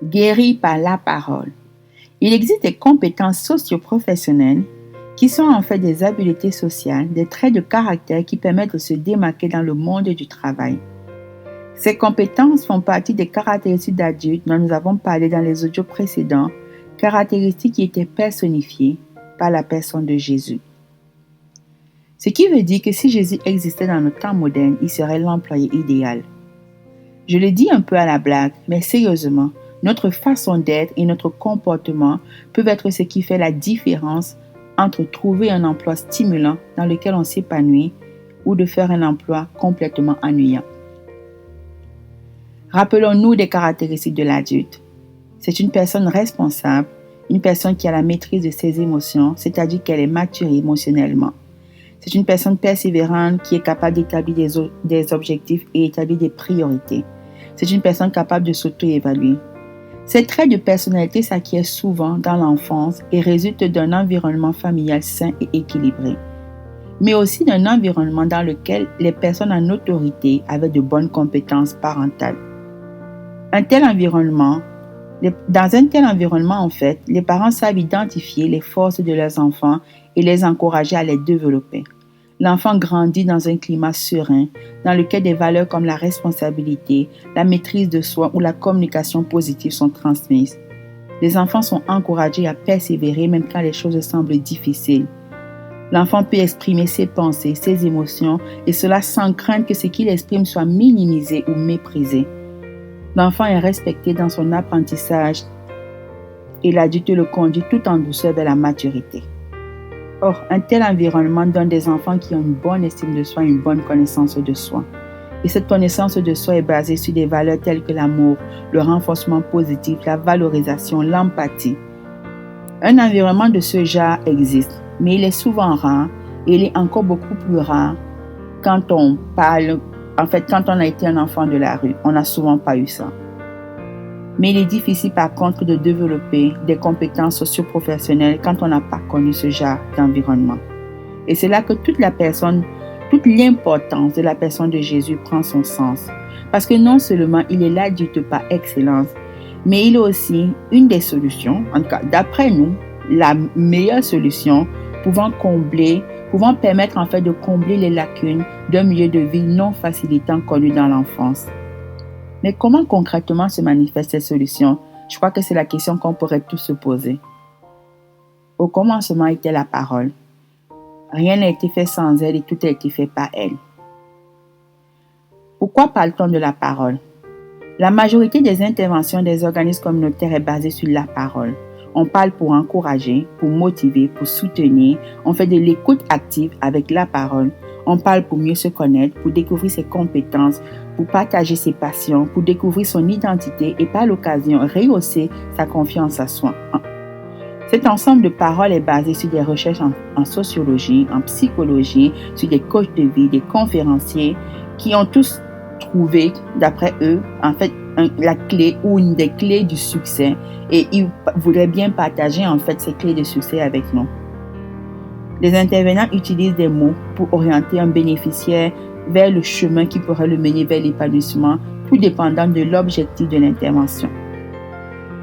Guéri par la parole. Il existe des compétences socio-professionnelles qui sont en fait des habiletés sociales, des traits de caractère qui permettent de se démarquer dans le monde du travail. Ces compétences font partie des caractéristiques d'adultes dont nous avons parlé dans les audios précédents, caractéristiques qui étaient personnifiées par la personne de Jésus. Ce qui veut dire que si Jésus existait dans le temps moderne, il serait l'employé idéal. Je le dis un peu à la blague, mais sérieusement, notre façon d'être et notre comportement peuvent être ce qui fait la différence entre trouver un emploi stimulant dans lequel on s'épanouit ou de faire un emploi complètement ennuyant. Rappelons-nous des caractéristiques de l'adulte. C'est une personne responsable, une personne qui a la maîtrise de ses émotions, c'est-à-dire qu'elle est mature émotionnellement. C'est une personne persévérante qui est capable d'établir des objectifs et établir des priorités. C'est une personne capable de s'auto-évaluer. Ces traits de personnalité s'acquièrent souvent dans l'enfance et résultent d'un environnement familial sain et équilibré, mais aussi d'un environnement dans lequel les personnes en autorité avaient de bonnes compétences parentales. Dans un tel environnement, en fait, les parents savent identifier les forces de leurs enfants et les encourager à les développer. L'enfant grandit dans un climat serein, dans lequel des valeurs comme la responsabilité, la maîtrise de soi ou la communication positive sont transmises. Les enfants sont encouragés à persévérer même quand les choses semblent difficiles. L'enfant peut exprimer ses pensées, ses émotions, et cela sans craindre que ce qu'il exprime soit minimisé ou méprisé. L'enfant est respecté dans son apprentissage et l'adulte le conduit tout en douceur vers la maturité. Or, un tel environnement donne des enfants qui ont une bonne estime de soi, une bonne connaissance de soi. Et cette connaissance de soi est basée sur des valeurs telles que l'amour, le renforcement positif, la valorisation, l'empathie. Un environnement de ce genre existe, mais il est souvent rare et il est encore beaucoup plus rare quand on a été un enfant de la rue. On n'a souvent pas eu ça. Mais il est difficile par contre de développer des compétences socio-professionnelles quand on n'a pas connu ce genre d'environnement. Et c'est là que toute l'importance de la personne de Jésus prend son sens. Parce que non seulement il est l'adulte par excellence, mais il est aussi une des solutions, en tout cas d'après nous, la meilleure solution pouvant permettre en fait de combler les lacunes d'un milieu de vie non facilitant connu dans l'enfance. Mais comment concrètement se manifeste cette solution? Je crois que c'est la question qu'on pourrait tous se poser. Au commencement était la parole. Rien n'a été fait sans elle et tout a été fait par elle. Pourquoi parle-t-on de la parole? La majorité des interventions des organismes communautaires est basée sur la parole. On parle pour encourager, pour motiver, pour soutenir. On fait de l'écoute active avec la parole. On parle pour mieux se connaître, pour découvrir ses compétences, pour partager ses passions, pour découvrir son identité et par l'occasion rehausser sa confiance en soi. Cet ensemble de paroles est basé sur des recherches en sociologie, en psychologie, sur des coachs de vie, des conférenciers qui ont tous trouvé, d'après eux, en fait, la clé ou une des clés du succès et ils voudraient bien partager en fait ces clés de succès avec nous. Les intervenants utilisent des mots pour orienter un bénéficiaire vers le chemin qui pourrait le mener vers l'épanouissement, tout dépendant de l'objectif de l'intervention.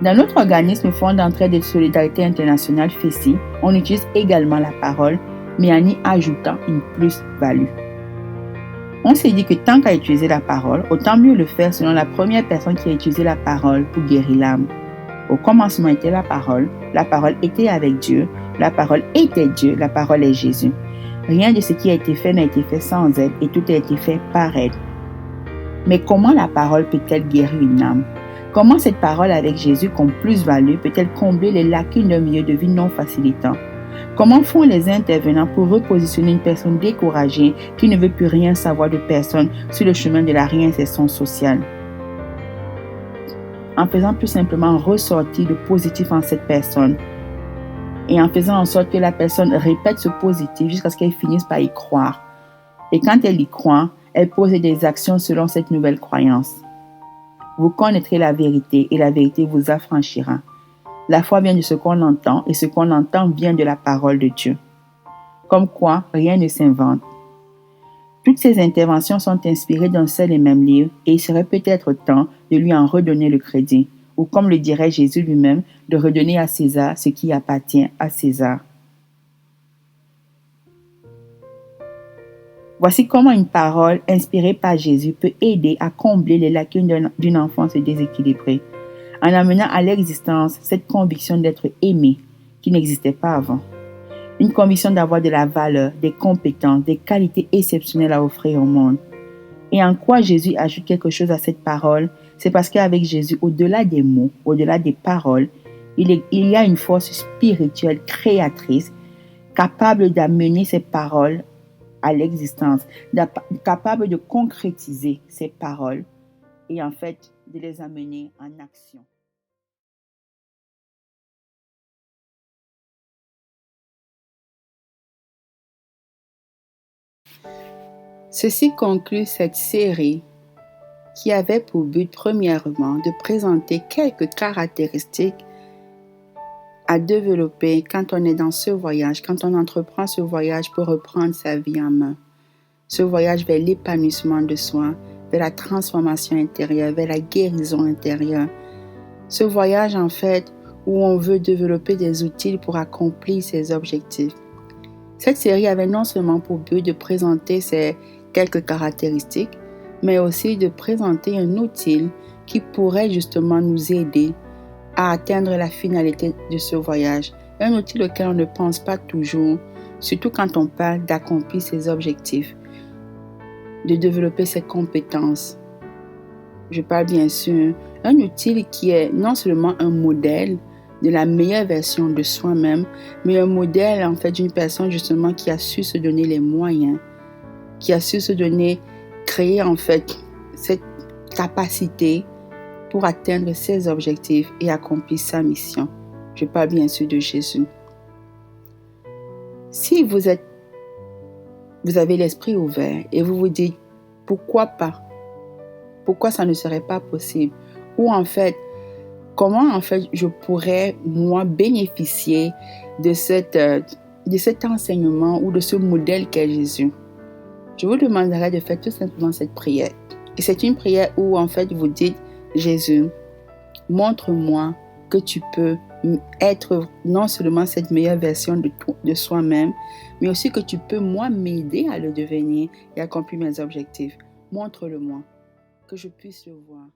Dans notre organisme Fonds d'entraide et de solidarité internationale FESI, on utilise également la parole, mais en y ajoutant une plus-value. On s'est dit que tant qu'à utiliser la parole, autant mieux le faire selon la première personne qui a utilisé la parole pour guérir l'âme. Au commencement était la parole était avec Dieu, la parole était Dieu, la parole est Jésus. Rien de ce qui a été fait n'a été fait sans elle et tout a été fait par elle. Mais comment la parole peut-elle guérir une âme? Comment cette parole avec Jésus comme plus-value peut-elle combler les lacunes d'un milieu de vie non facilitant? Comment font les intervenants pour repositionner une personne découragée qui ne veut plus rien savoir de personne sur le chemin de la réinsertion sociale? En faisant tout simplement ressortir le positif en cette personne et en faisant en sorte que la personne répète ce positif jusqu'à ce qu'elle finisse par y croire. Et quand elle y croit, elle pose des actions selon cette nouvelle croyance. Vous connaîtrez la vérité et la vérité vous affranchira. La foi vient de ce qu'on entend et ce qu'on entend vient de la parole de Dieu. Comme quoi, rien ne s'invente. Toutes ces interventions sont inspirées d'un seul et même livre et il serait peut-être temps de lui en redonner le crédit. ou comme le dirait Jésus lui-même, de redonner à César ce qui appartient à César. Voici comment une parole inspirée par Jésus peut aider à combler les lacunes d'une enfance déséquilibrée, en amenant à l'existence cette conviction d'être aimé qui n'existait pas avant. Une conviction d'avoir de la valeur, des compétences, des qualités exceptionnelles à offrir au monde. Et en quoi Jésus ajoute quelque chose à cette parole, c'est parce qu'avec Jésus, au-delà des mots, au-delà des paroles, il y a une force spirituelle créatrice capable d'amener ces paroles à l'existence, capable de concrétiser ces paroles et en fait de les amener en action. Ceci conclut cette série qui avait pour but premièrement de présenter quelques caractéristiques à développer quand on est dans ce voyage, quand on entreprend ce voyage pour reprendre sa vie en main. Ce voyage vers l'épanouissement de soi, vers la transformation intérieure, vers la guérison intérieure. Ce voyage en fait où on veut développer des outils pour accomplir ses objectifs. Cette série avait non seulement pour but de présenter ces quelques caractéristiques, mais aussi de présenter un outil qui pourrait justement nous aider à atteindre la finalité de ce voyage. Un outil auquel on ne pense pas toujours, surtout quand on parle d'accomplir ses objectifs, de développer ses compétences. Je parle bien sûr d'un outil qui est non seulement un modèle de la meilleure version de soi-même, mais un modèle en fait d'une personne justement qui a su se donner les moyens, qui a su se donner, créer en fait cette capacité pour atteindre ses objectifs et accomplir sa mission. Je parle bien sûr de Jésus. Si vous avez l'esprit ouvert et vous vous dites pourquoi pas? Pourquoi ça ne serait pas possible? Ou en fait, comment en fait je pourrais moi bénéficier de cet enseignement ou de ce modèle qu'est Jésus? Je vous demanderai de faire tout simplement cette prière. Et c'est une prière où en fait vous dites Jésus, montre-moi que tu peux être non seulement cette meilleure version de soi-même, mais aussi que tu peux moi m'aider à le devenir et accomplir mes objectifs. Montre-le-moi, que je puisse le voir.